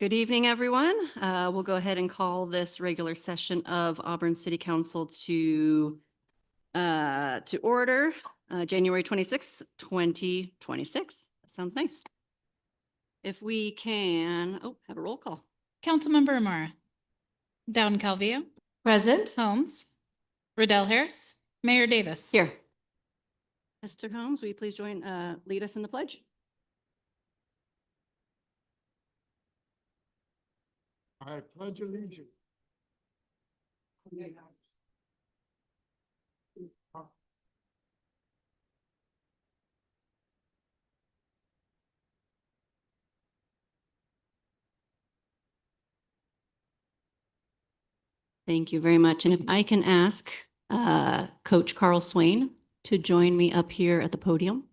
Good evening, everyone. We'll go ahead and call this regular session of Auburn City Council to order, January 26th, 2026. That sounds nice. If we can, have a roll call. Councilmember Amara. Dowden Calvillo. Present. Holmes. Riddell Harris. Mayor Davis. Here. Mr. Holmes, will you please lead us in the pledge? I pledge allegiance. Thank you very much. And if I can ask Coach Carl Swain to join me up here at the podium.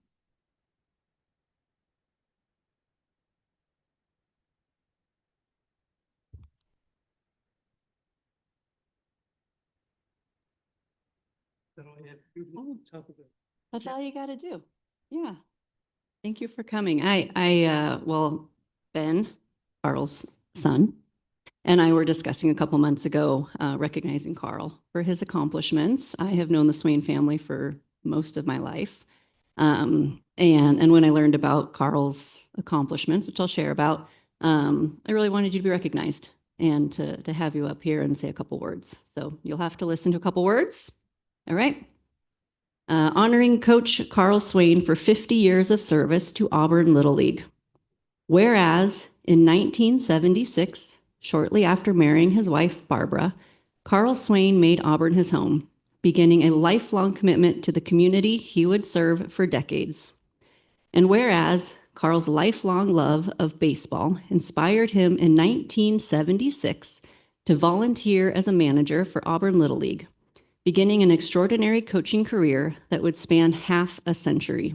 That's all you got to do. Yeah. Thank you for coming. Ben, Carl's son, and I were discussing a couple months ago, recognizing Carl for his accomplishments. I have known the Swain family for most of my life. And when I learned about Carl's accomplishments, which I'll share about, I really wanted you to be recognized and to have you up here and say a couple words. So you'll have to listen to a couple words. All right. Honoring Coach Carl Swain for 50 years of service to Auburn Little League. Whereas in 1976, shortly after marrying his wife, Barbara, Carl Swain made Auburn his home, beginning a lifelong commitment to the community he would serve for decades. And whereas Carl's lifelong love of baseball inspired him in 1976 to volunteer as a manager for Auburn Little League, beginning an extraordinary coaching career that would span half a century.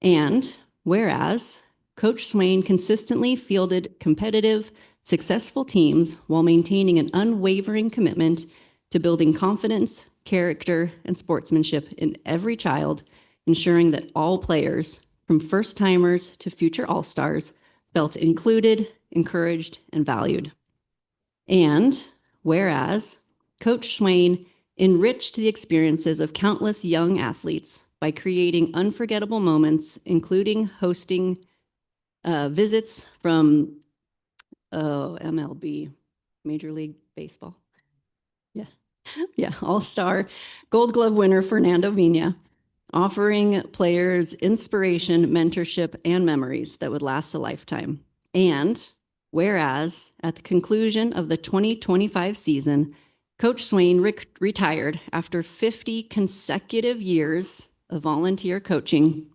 And whereas Coach Swain consistently fielded competitive, successful teams while maintaining an unwavering commitment to building confidence, character, and sportsmanship in every child, ensuring that all players, from first-timers to future all-stars, felt included, encouraged, and valued. And whereas Coach Swain enriched the experiences of countless young athletes by creating unforgettable moments, including hosting visits from MLB, Major League Baseball. Yeah, all-star Gold Glove winner Fernando Vina, offering players inspiration, mentorship, and memories that would last a lifetime. And whereas at the conclusion of the 2025 season, Coach Swain retired after 50 consecutive years of volunteer coaching,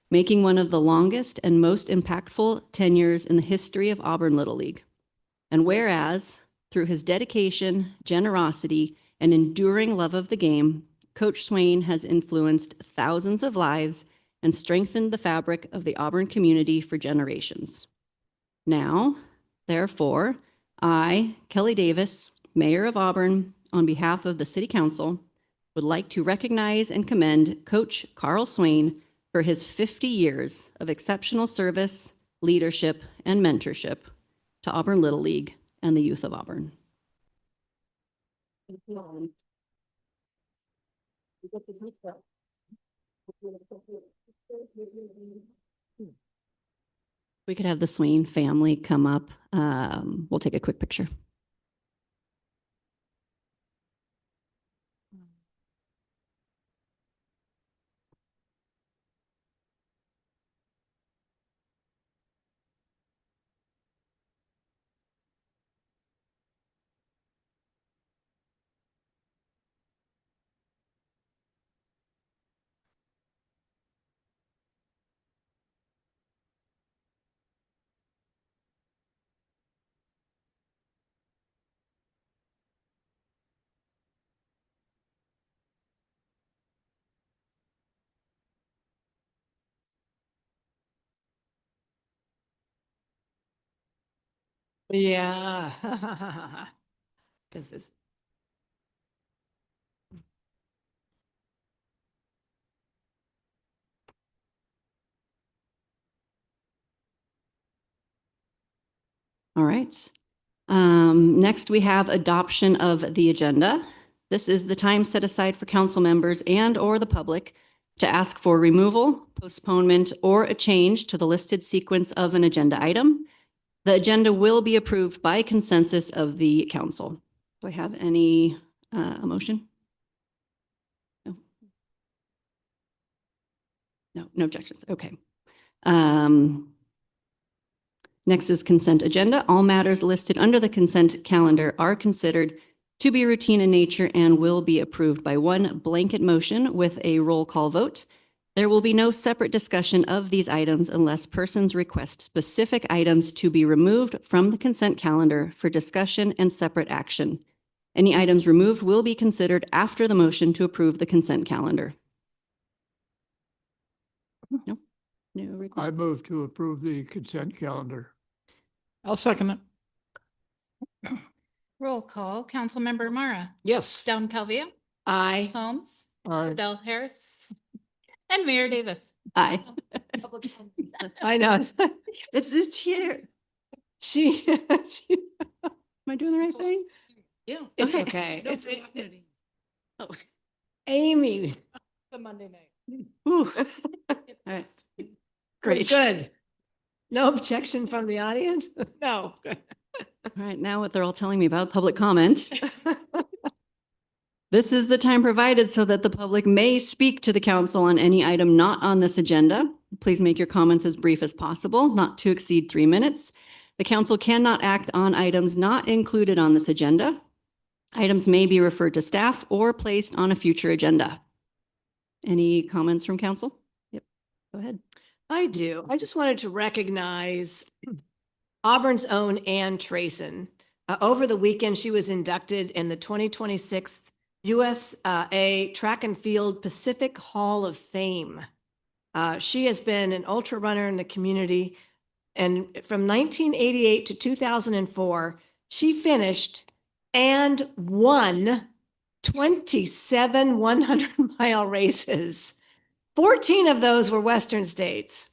making one of the longest and most impactful tenures in the history of Auburn Little League. And whereas through his dedication, generosity, and enduring love of the game, Coach Swain has influenced thousands of lives and strengthened the fabric of the Auburn community for generations. Now, therefore, I, Kelly Davis, Mayor of Auburn, on behalf of the City Council, would like to recognize and commend Coach Carl Swain for his 50 years of exceptional service, leadership, and mentorship to Auburn Little League and the youth of Auburn. We could have the Swain family come up. We'll take a quick picture. Yeah. This is. All All right. Next, we have adoption of the agenda. This is the time set aside for council members and/or the public to ask for removal, postponement, or a change to the listed sequence of an agenda item. The agenda will be approved by consensus of the council. Do I have any, a motion? No. No objections. Okay. Next is consent agenda. All matters listed under the consent calendar are considered to be routine in nature and will be approved by one blanket motion with a roll call vote. There will be no separate discussion of these items unless persons request specific items to be removed from the consent calendar for discussion and separate action. Any items removed will be considered after the motion to approve the consent calendar. No? No request. I move to approve the consent calendar. I'll second it. Roll call, Councilmember Mara, Yes. Down Calvia, I. Holmes, Aye. Riddell Harris, and Mayor Davis. Aye. I know. It's here. She, Am I doing the right thing? Yeah. it's okay. It's Amy. The Monday night. Ooh. All right. Great. Good. No objection from the audience? No. All right, now what they're all telling me about public comment. This is the time provided so that the public may speak to the council on any item not on this agenda. Please make your comments as brief as possible, not to exceed 3 minutes. The council cannot act on items not included on this agenda. Items may be referred to staff or placed on a future agenda. Any comments from council? Yep, go ahead. I do. I just wanted to recognize Auburn's own Ann Trayson. Over the weekend, she was inducted in the 2026 USA Track and Field Pacific Hall of Fame. She has been an ultra runner in the community, and from 1988 to 2004, she finished and won 27 100-mile races. 14 of those were Western states.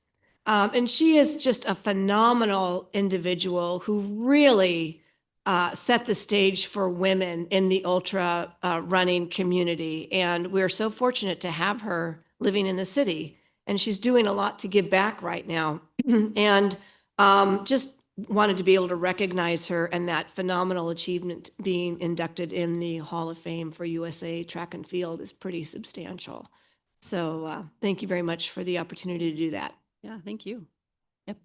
And she is just a phenomenal individual who really set the stage for women in the ultra running community. And we're so fortunate to have her living in the city. And she's doing a lot to give back right now. And just wanted to be able to recognize her and that phenomenal achievement. Being inducted in the Hall of Fame for USA Track and Field is pretty substantial. So thank you very much for the opportunity to do that. Yeah, thank you. Yep.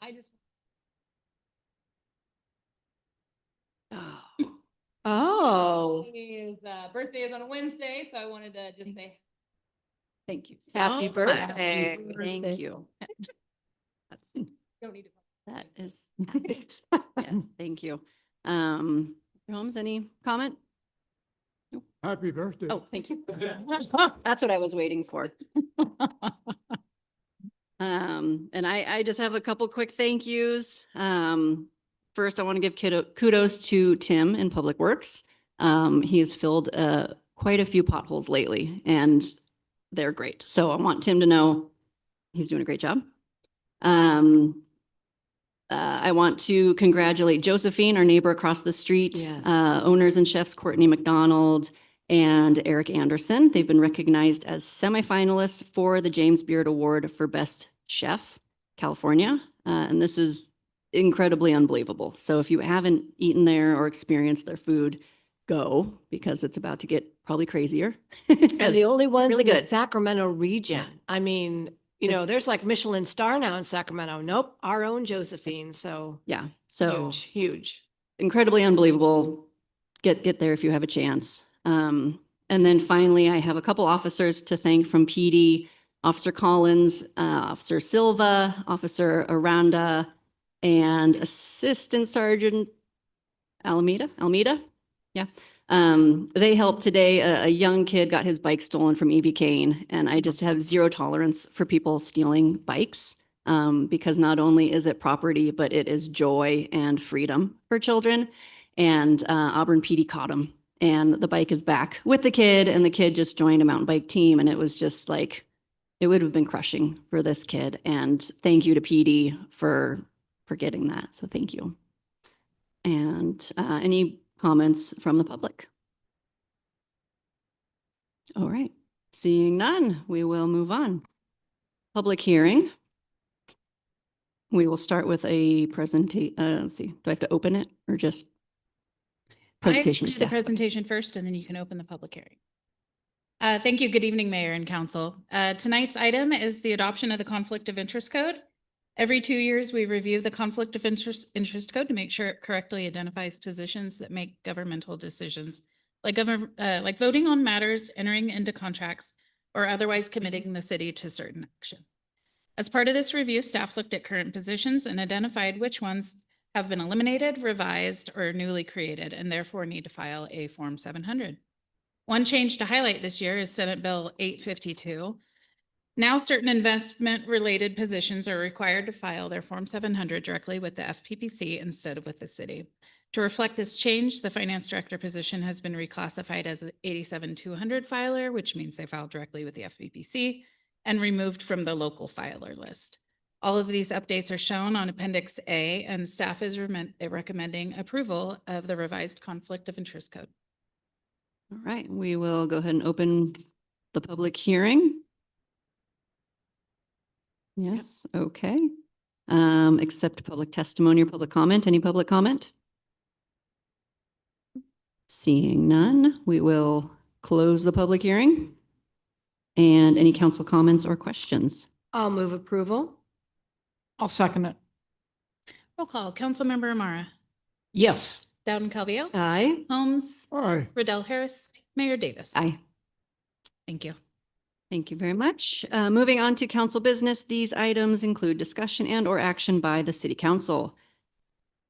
I just. Oh, His birthday is on a Wednesday, so I wanted to just say. Thank you. happy so birthday. much. Thank you. That's- Don't need to. That is, yes, thank you. Holmes, any comment? Happy birthday. Oh, thank you. That's what I was waiting for. And I just have a couple quick thank yous. First, I want to give kudos to Tim in Public Works. He has filled quite a few potholes lately and they're great. So I want Tim to know he's doing a great job. I want to congratulate Josephine, our neighbor across the street, Yes. owners and chefs Courtney McDonald and Eric Anderson. They've been recognized as semifinalists for the James Beard Award for Best Chef, California. And this is incredibly unbelievable. So if you haven't eaten there or experienced their food, go, because it's about to get probably crazier. And the only ones really in the good. Sacramento region. I mean, you know, there's like Michelin star now in Sacramento. Nope, our own Josephine. So Yeah, so huge, huge. incredibly unbelievable. Get there if you have a chance. And then finally, I have a couple officers to thank from PD, Officer Collins, Officer Silva, Officer Aranda, and Assistant Sergeant Almeida. Yeah. They helped today. A young kid got his bike stolen from EV Kane, and I just have zero tolerance for people stealing bikes, because not only is it property, but it is joy and freedom for children. And Auburn PD caught him, and the bike is back with the kid, and the kid just joined a mountain bike team, and it was just like, it would have been crushing for this kid. And thank you to PD for for getting that. So thank you. And any comments from the public? All right, seeing none, we will move on. Public hearing. We will start with a presentation. Let's see, do I have to open it or just presentation? Do of the staff? presentation first, and then you can open the public hearing. Thank you. Good evening, Mayor and Council. Tonight's item is the adoption of the Conflict of Interest Code. Every 2 years, we review the Conflict of Interest Code to make sure it correctly identifies positions that make governmental decisions, like voting on matters, entering into contracts, or otherwise committing the city to certain action. As part of this review, staff looked at current positions and identified which ones have been eliminated, revised, or newly created, and therefore need to file a Form 700. One change to highlight this year is Senate Bill 852. Now certain investment-related positions are required to file their Form 700 directly with the FPPC instead of with the city. To reflect this change, the finance director position has been reclassified as an 87200 filer, which means they file directly with the FPPC, and removed from the local filer list. All of these updates are shown on Appendix A, and staff is recommending approval of the revised Conflict of Interest Code. All right, we will go ahead and open the public hearing. Yes, okay. Accept public testimony or public comment. Any public comment? Seeing none, we will close the public hearing. And any council comments or questions? I'll move approval. I'll second it. Roll call. Councilmember Amara. Yes. Dowden Calvillo. Aye. Holmes. Aye. Riddell Harris. Mayor Davis. Aye. Thank you. Thank you very much. Moving on to council business, these items include discussion and or action by the city council.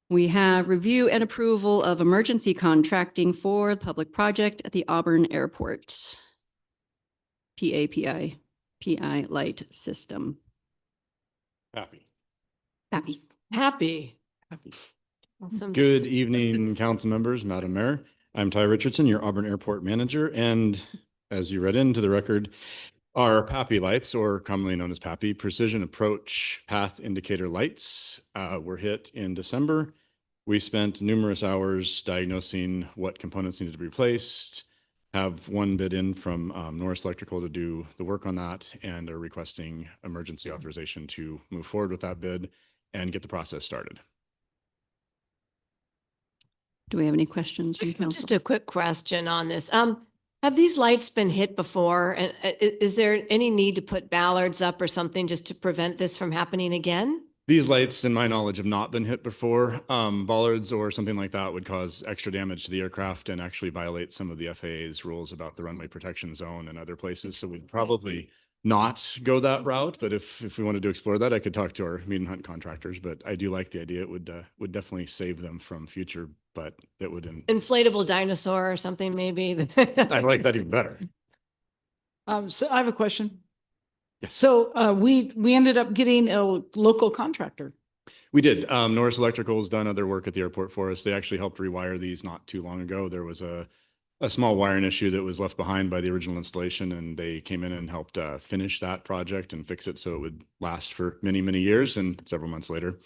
We have review and approval of emergency contracting for the public project at the Auburn Airport. PI light system. Happy. Happy. Happy. Awesome. Good evening, council members, Madam Mayor. I'm Ty Richardson, your Auburn Airport Manager, and as you read into the record, our PAPI lights, or commonly known as PAPI, Precision Approach Path Indicator Lights, were hit in December. We spent numerous hours diagnosing what components needed to be replaced, have one bid in from Norris Electrical to do the work on that, and are requesting emergency authorization to move forward with that bid and get the process started. Do we have any questions from council? Just a quick question on this. Have these lights been hit before? And is there any need to put ballards up or something just to prevent this from happening again? These lights, in my knowledge, have not been hit before. Bollards or something like that would cause extra damage to the aircraft and actually violate some of the FAA's rules about the runway protection zone and other places. So we'd probably not go that route. But if we wanted to explore that, I could talk to our meat and hunt contractors. But I do like the idea. It would definitely save them from future, but it would. Inflatable dinosaur or something maybe? I like that even better. So I have a question. Yes. So we ended up getting a local contractor. We did. Norris Electrical has done other work at the airport for us. They actually helped rewire these not too long ago. There was a small wiring issue that was left behind by the original installation, and they came in and helped finish that project and fix it so it would last for many, many years. And several months later,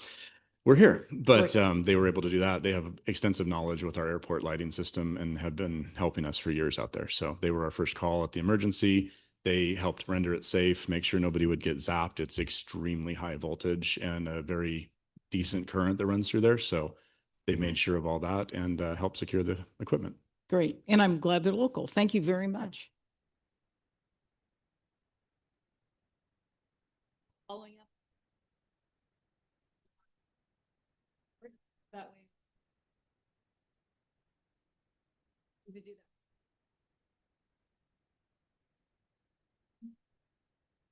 we're here. But they were able to do that. They have extensive knowledge with our airport lighting system and have been helping us for years out there. So they were our first call at the emergency. They helped render it safe, make sure nobody would get zapped. It's extremely high voltage and a very decent current that runs through there. So they made sure of all that and helped secure the equipment. Great. And I'm glad they're local. Thank you very much. Following up. That way. We could do that.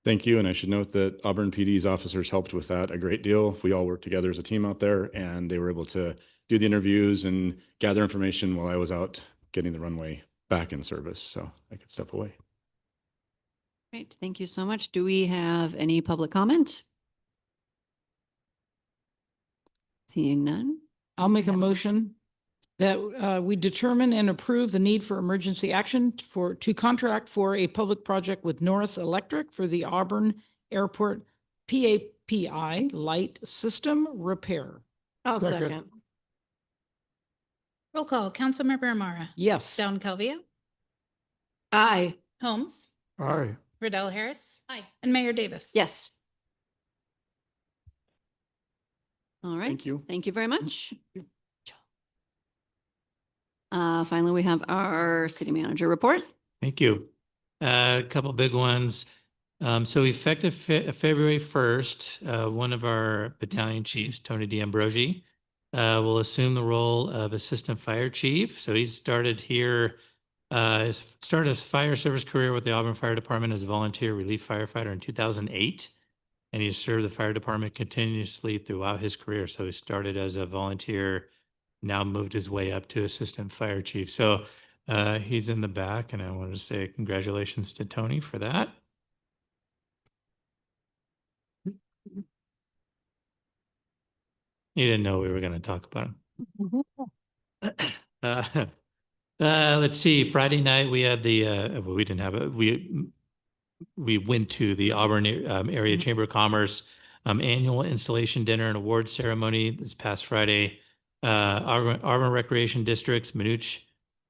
Thank you. And I should note that Auburn PD's officers helped with that a great deal. We all worked together as a team out there, and they were able to do the interviews and gather information while I was out getting the runway back in service. So I could step away. Great, thank you so much. Do we have any public comment? Seeing none? I'll make a motion that we determine and approve the need for emergency action to contract for a public project with Norris Electric for the Auburn Airport PAPI light system repair. I'll Second. second. Roll call, Councilmember Amara. Yes. Down Calvia, Aye. Holmes, Aye. Riddell Harris. Aye. And Mayor Davis. Yes. All right. Thank you. Thank you very much. Finally, we have our city manager report. Thank you. A couple big ones. So effective February 1st, one of our battalion chiefs, Tony D'Ambrosi, will assume the role of assistant fire chief. So he started here, started his fire service career with the Auburn Fire Department as a volunteer relief firefighter in 2008. And he served the fire department continuously throughout his career. So he started as a volunteer, now moved his way up to assistant fire chief. So he's in the back, and I wanted to say congratulations to Tony for that. You didn't know we were going to talk about him. Let's see. Friday night we had the well, we didn't have it. We went to the Auburn Area Chamber of Commerce annual installation dinner and award ceremony this past Friday. Auburn Recreation District's Manuch,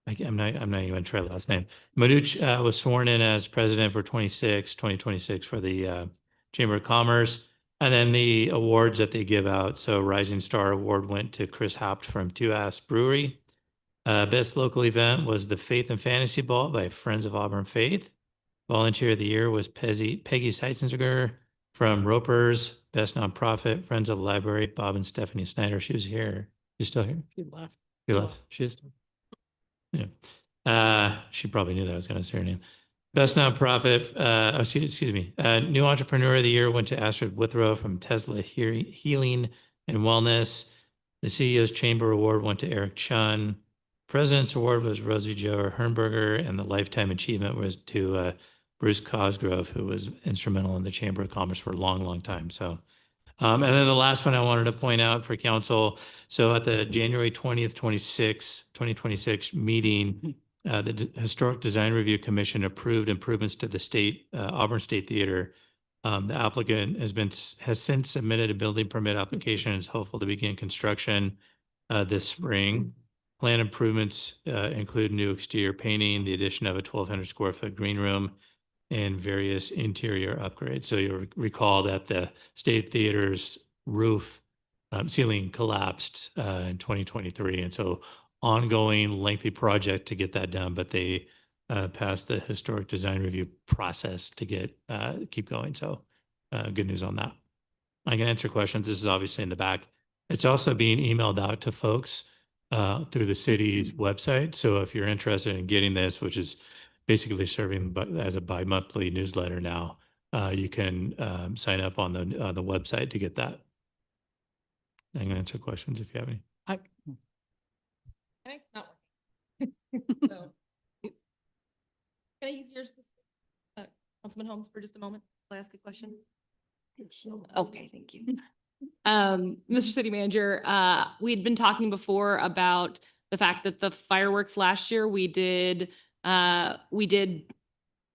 I'm not even going to try the last name. Manuch was sworn in as president for 2026 for the Chamber of Commerce. And then the awards that they give out. So Rising Star Award went to Chris Haupt from Two Ass Brewery. Best local event was the Faith and Fantasy Ball by Friends of Auburn Faith. Volunteer of the Year was Peggy Seitzenberger from Ropers. Best nonprofit, Friends of the Library, Bob and Stephanie Snyder. She was here. She's still here? She left. She left. She is. Yeah. She probably knew that I was going to say her name. Best nonprofit, excuse me. New Entrepreneur of the Year went to Astrid Withrow from Tesla Healing and Wellness. The CEO's Chamber Award went to Eric Chun. President's Award was Rosie Jo Hernberger, and the Lifetime Achievement was to Bruce Cosgrove, who was instrumental in the Chamber of Commerce for a long, long time. So, and then the last one I wanted to point out for council. So at the January 20th, 2026 meeting, the Historic Design Review Commission approved improvements to the Auburn State Theater. The applicant has since submitted a building permit application and is hopeful to begin construction this spring. Plan improvements include new exterior painting, the addition of a 1,200 square foot green room, and various interior upgrades. So you'll recall that the State Theater's roof ceiling collapsed in 2023. And so ongoing lengthy project to get that done, but they passed the historic design review process to keep going. So good news on that. I can answer questions. This is obviously in the back. It's also being emailed out to folks through the city's website. So if you're interested in getting this, which is basically serving as a bi-monthly newsletter now, you can sign up on the website to get that. I can answer questions if you have any. It's not working. So, can I use yours, Councilman Holmes, for just a moment? I'll ask a question. Okay, thank you. Mr. City Manager, we'd been talking before about the fact that the fireworks last year, we did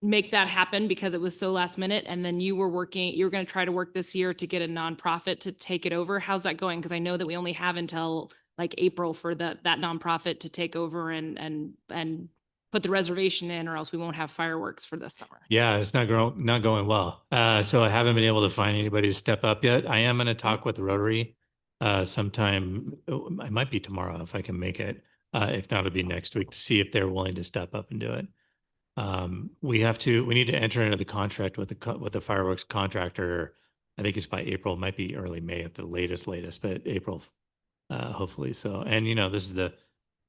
make that happen because it was so last minute. And then you were going to try to work this year to get a nonprofit to take it over. How's that going? Because I know that we only have until like April for that nonprofit to take over and put the reservation in, or else we won't have fireworks for this summer. Yeah, it's not going well. So I haven't been able to find anybody to step up yet. I am going to talk with the Rotary sometime. It might be tomorrow if I can make it. If not, it'll be next week to see if they're willing to step up and do it. We need to enter into the contract with the fireworks contractor. I think it's by April, it might be early May at the latest, but April, hopefully. So, and this is the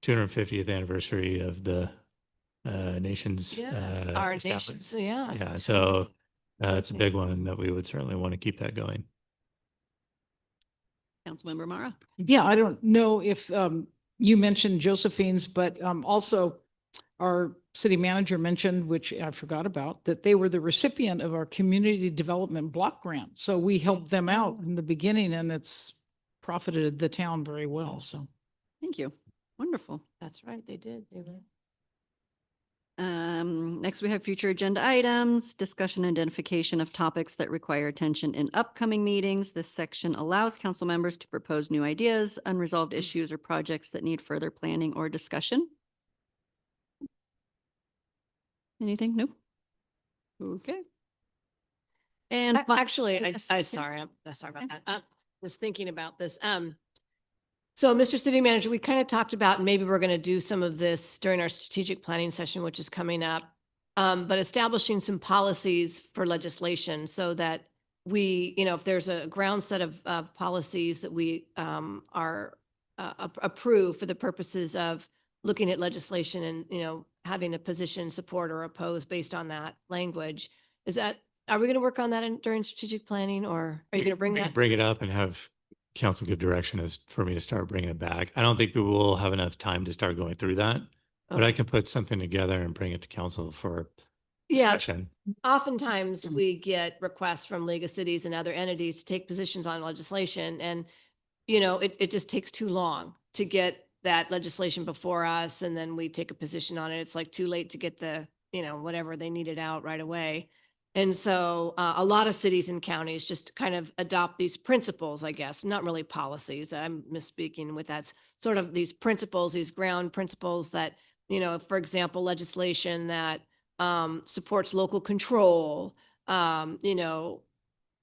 250th anniversary of the nation's Yes, our establishment. nation's, yeah. Yeah, so it's a big one, and that we would certainly want to keep that going. Councilmember Mara. Yeah, I don't know if you mentioned Josephine's, but also our city manager mentioned, which I forgot about, that they were the recipient of our community development block grant. So we helped them out in the beginning, and it's profited the town very well. So Thank you. Wonderful. That's right, they did. They were. Next, we have future agenda items, discussion and identification of topics that require attention in upcoming meetings. This section allows council members to propose new ideas, unresolved issues, or projects that need further planning or discussion. Anything? Nope. Okay. And Actually, Yes, I yeah. sorry, I'm sorry about that. Was thinking about this. So Mr. City Manager, we kind of talked about maybe we're going to do some of this during our strategic planning session, which is coming up. But establishing some policies for legislation so that we, if there's a ground set of policies that we are approved for the purposes of looking at legislation and, having a position support or oppose based on that language. Are we going to work on that during strategic planning, or are you going to bring We can that? Bring it up and have council give direction as for me to start bringing it back. I don't think that we'll have enough time to start going through that, but I Okay. can put something together and bring it to council for Yeah, discussion. oftentimes we get requests from League of Cities and other entities to take positions on legislation, and it just takes too long to get that legislation before us, and then we take a position on it. It's like too late to get the, whatever they needed out right away. And so a lot of cities and counties just kind of adopt these principles, I guess, not really policies. I'm misspeaking with that. Sort of these principles, these ground principles that, for example, legislation that supports local control,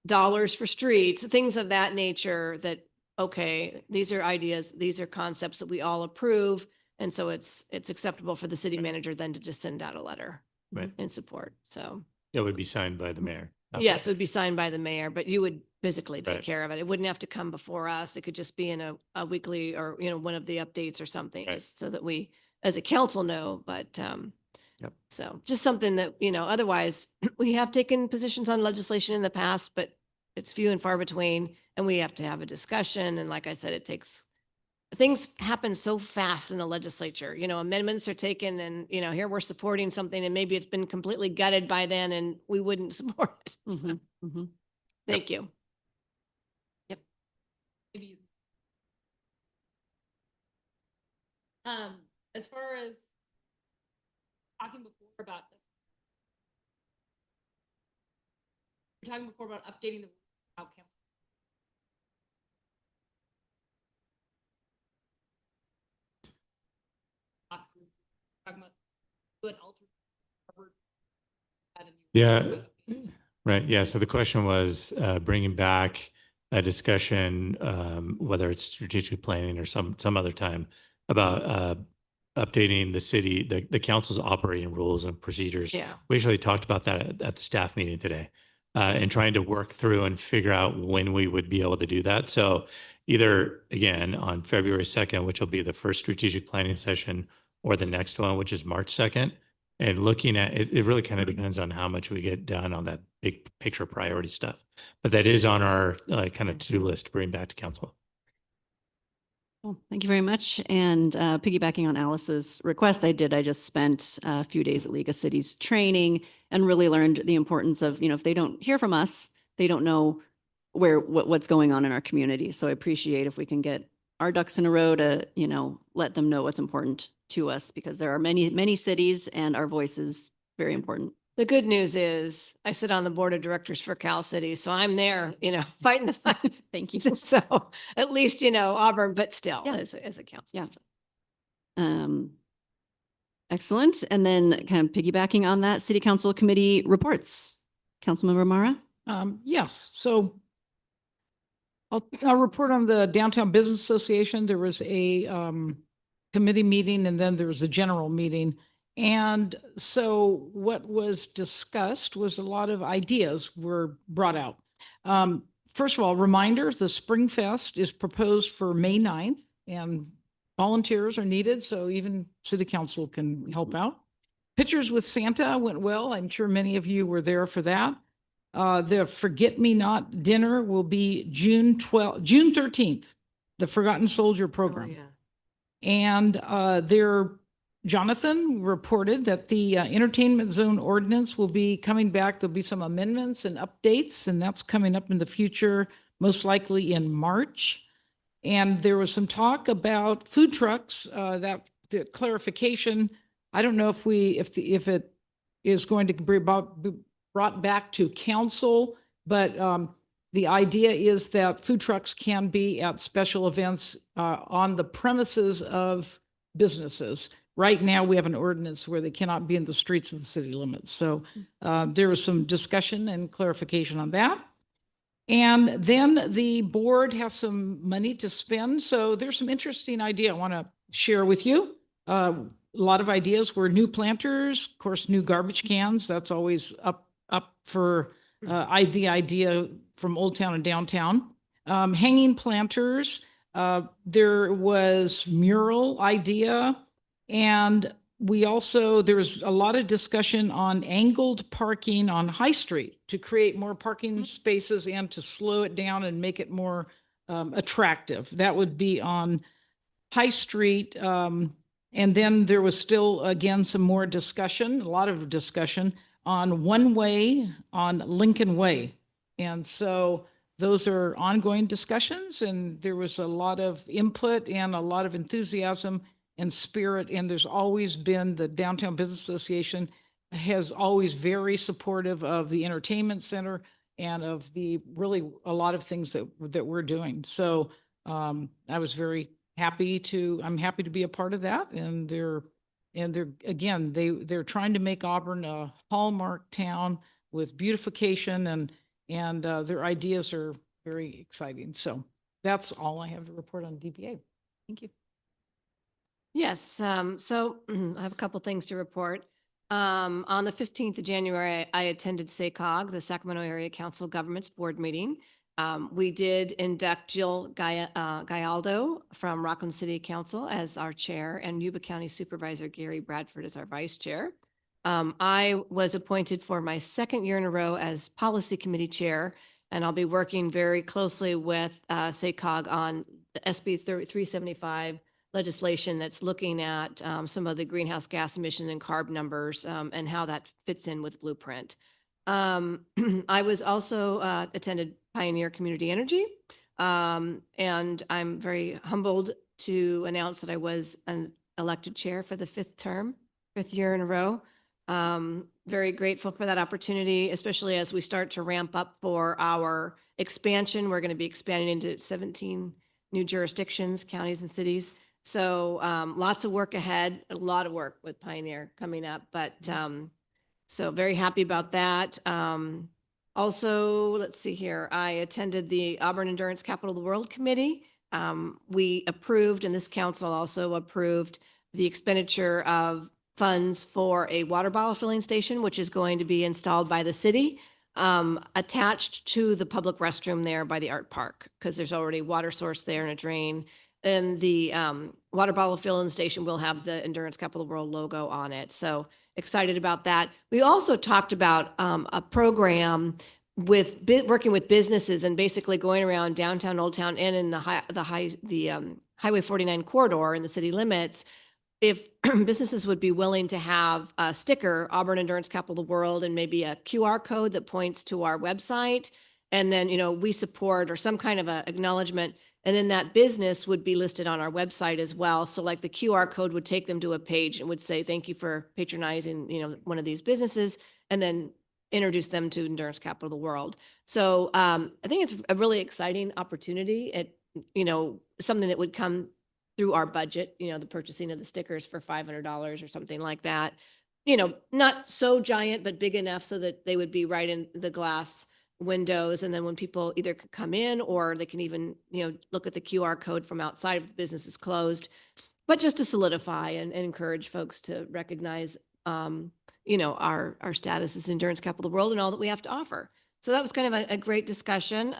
dollars for streets, things of that nature that, okay, these are ideas, these are concepts that we all approve. And so it's acceptable for the city manager then to just send out a letter Right. in support. So That would be signed by the mayor. not yes, it by- would be signed by the mayor, but you would physically take Right. care of it. It wouldn't have to come before us. It could just be in a weekly or, one of the updates or something, Right. just so that we, as a council, know, but, Yep. so just something that, otherwise we have taken positions on legislation in the past, but it's few and far between, and we have to have a discussion. And like I said, things happen so fast in the legislature, amendments are taken and, here we're supporting something and maybe it's been completely gutted by then and we wouldn't support it. So, Mhm, mhm. thank you. Maybe. As far as talking before about this. We're talking before about updating the outcome. Talking about good alter. Yeah. Right. Yeah. So the question was bringing back a discussion, whether it's strategic planning or some other time, about updating the city, the council's operating rules and procedures. Yeah. We actually talked about that at the staff meeting today, and trying to work through and figure out when we would be able to do that. So either again on February 2nd, which will be the first strategic planning session, or the next one, which is March 2nd. And looking at it, it really kind of depends on how much we get done on that big picture priority stuff. But that is on our kind of to-do list to bring back to council. Well, thank you very much. And piggybacking on Alice's request, I just spent a few days at League of Cities training and really learned the importance of, if they don't hear from us, they don't know what's going on in our community. So I appreciate if we can get our ducks in a row to, let them know what's important to us, because there are many, many cities and our voice is very important. The good news is I sit on the board of directors for Cal City, so I'm there, fighting the fight. Thank you. So at least, Auburn, but still Yeah. as a council. Yeah. Excellent. And then kind of piggybacking on that, city council committee reports. Councilmember Mara? Yes, so I'll report on the Downtown Business Association. There was a committee meeting and then there was a general meeting. And so what was discussed was a lot of ideas were brought out. First of all, reminders, the Spring Fest is proposed for May 9th and volunteers are needed, so even city council can help out. Pictures with Santa went well. I'm sure many of you were there for that. The Forget Me Not dinner will be June 13th, the Forgotten Soldier Oh, program. yeah. And Jonathan reported that the entertainment zone ordinance will be coming back. There'll be some amendments and updates, and that's coming up in the future, most likely in March. And there was some talk about food trucks, that the clarification I don't know if if it is going to be brought back to council, but the idea is that food trucks can be at special events on the premises of businesses. Right now, we have an ordinance where they cannot be in the streets of the city limits. So there was some discussion and clarification on that. And then the board has some money to spend. So there's some interesting idea I want to share with you. A lot of ideas were new planters, of course, new garbage cans. That's always up for the idea from Old Town and downtown. Hanging planters. There was mural idea. And there was a lot of discussion on angled parking on High Street to create more parking spaces and to slow it down and make it more attractive. That would be on High Street. And then there was still, again, some more discussion, a lot of discussion on one way on Lincoln Way. And so those are ongoing discussions, and there was a lot of input and a lot of enthusiasm and spirit. And there's always been the Downtown Business Association has always very supportive of the entertainment center and of the really a lot of things that we're doing. So I was very I'm happy to be a part of that. And they're trying to make Auburn a hallmark town with beautification, and their ideas are very exciting. So that's all I have to report on DBA. Thank you. Yes, so I have a couple things to report. On the 15th of January, I attended SACOG, the Sacramento Area Council Governments Board meeting. We did induct Jill Gallardo from Rockland City Council as our chair and Yuba County Supervisor Gary Bradford as our vice chair. I was appointed for my second year in a row as policy committee chair, and I'll be working very closely with SACOG on the SB 375 legislation that's looking at some of the greenhouse gas emission and CARB numbers and how that fits in with Blueprint. I was also attended Pioneer Community Energy, and I'm very humbled to announce that I was an elected chair for the fifth year in a row. Very grateful for that opportunity, especially as we start to ramp up for our expansion. We're going to be expanding into 17 new jurisdictions, counties, and cities. So lots of work ahead, a lot of work with Pioneer coming up, but so very happy about that. Also, let's see here. I attended the Auburn Endurance Capital of the World Committee. We approved, and this council also approved, the expenditure of funds for a water bottle filling station, which is going to be installed by the city, attached to the public restroom there by the art park, because there's already a water source there and a drain. And the water bottle filling station will have the Endurance Capital of the World logo on it. So excited about that. We also talked about a program with working with businesses and basically going around downtown, Old Town, and in the Highway 49 corridor in the city limits. If businesses would be willing to have a sticker, Auburn Endurance Capital of the World, and maybe a QR code that points to our website, and then, we support, or some kind of a acknowledgement, and then that business would be listed on our website as well. So like the QR code would take them to a page and would say, thank you for patronizing, one of these businesses, and then introduce them to Endurance Capital of the World. So I think it's a really exciting opportunity. Something that would come through our budget, the purchasing of the stickers for $500 or something like that. Not so giant, but big enough so that they would be right in the glass windows. And then when people either could come in, or they can even, look at the QR code from outside if the business is closed, but just to solidify and encourage folks to recognize, our status as Endurance Capital of the World and all that we have to offer. So that was kind of a great discussion.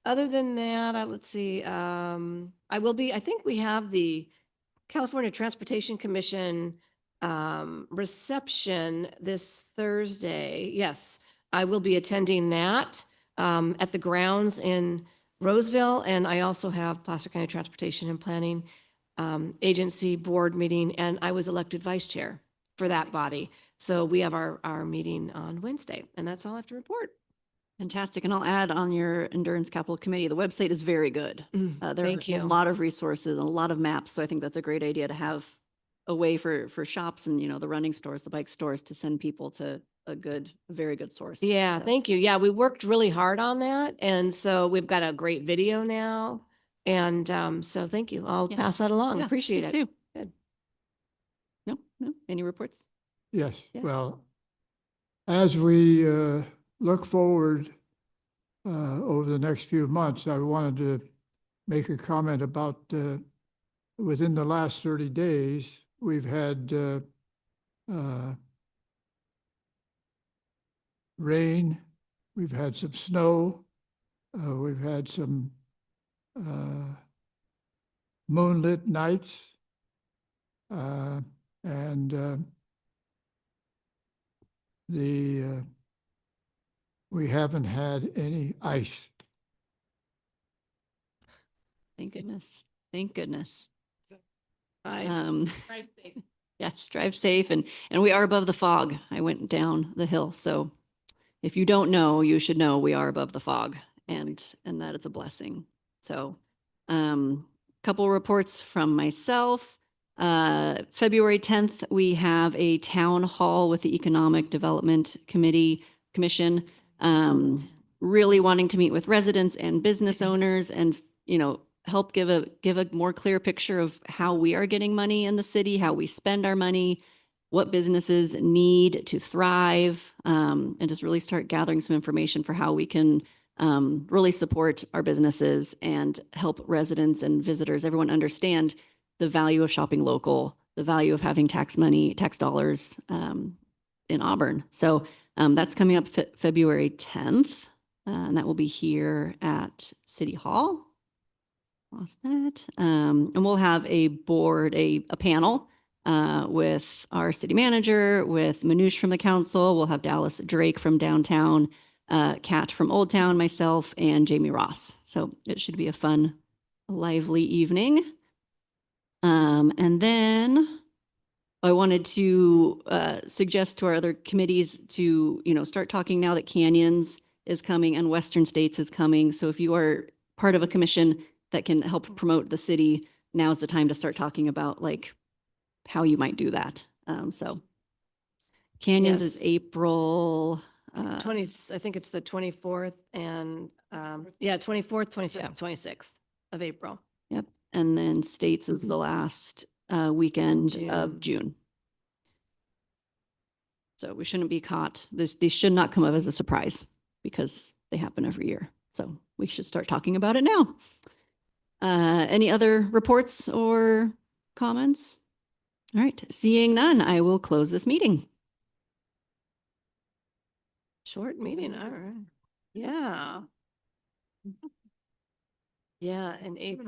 Other than that, let's see, I think we have the California Transportation Commission reception this Thursday. Yes, I will be attending that at the grounds in Roseville. And I also have Placer County Transportation and Planning Agency board meeting, and I was elected vice chair for that body. So we have our meeting on Wednesday, and that's all I have to report. Fantastic. And I'll add on your Endurance Capital Committee, the website is very good. There Thank are you. a lot of resources and a lot of maps. So I think that's a great idea to have a way for shops and, the running stores, the bike stores to send people to a very good source. Yeah, So, thank you. Yeah, we worked really hard on that. And so we've got a great video now. And so thank you. I'll Yeah. pass that along. yeah, Appreciate please it. do. Good. No, any reports? Yes, Yeah. well, as we look forward over the next few months, I wanted to make a comment about within the last 30 days, we've had rain, we've had some snow, we've had some moonlit nights, and we haven't had any ice. Thank goodness. Thank goodness. Bye. Yes, drive safe. And we are above the fog. I went down the hill. So if you don't know, you should know we are above the fog and that it's a blessing. So, couple reports from myself. February 10th, we have a town hall with the Economic Development Commission, really wanting to meet with residents and business owners and, help give a more clear picture of how we are getting money in the city, how we spend our money, what businesses need to thrive, and just really start gathering some information for how we can really support our businesses and help residents and visitors, everyone understand the value of shopping local, the value of having tax money, tax dollars in Auburn. So that's coming up February 10th, and that will be here at City Hall. Lost that. And we'll have a panel with our city manager, with Manoush from the council. We'll have Dallas Drake from downtown, Kat from Old Town, myself, and Jamie Ross. So it should be a fun, lively evening. And then I wanted to suggest to our other committees to, start talking now that Canyons is coming and Western States is coming. So if you are part of a commission that can help promote the city, now's the time to start talking about how you might do that. So Canyons is Yes. April 20, I think it's the 24th and, 24th, 25th, Yeah. 26th of April. Yep. And then States is the last weekend of June. So we shouldn't be caught. These should not come up as a surprise because they happen every year. So we should start talking about it now. Any other reports or comments? All right. Seeing none, I will close this meeting. Short meeting, all right. Yeah. Yeah, in April.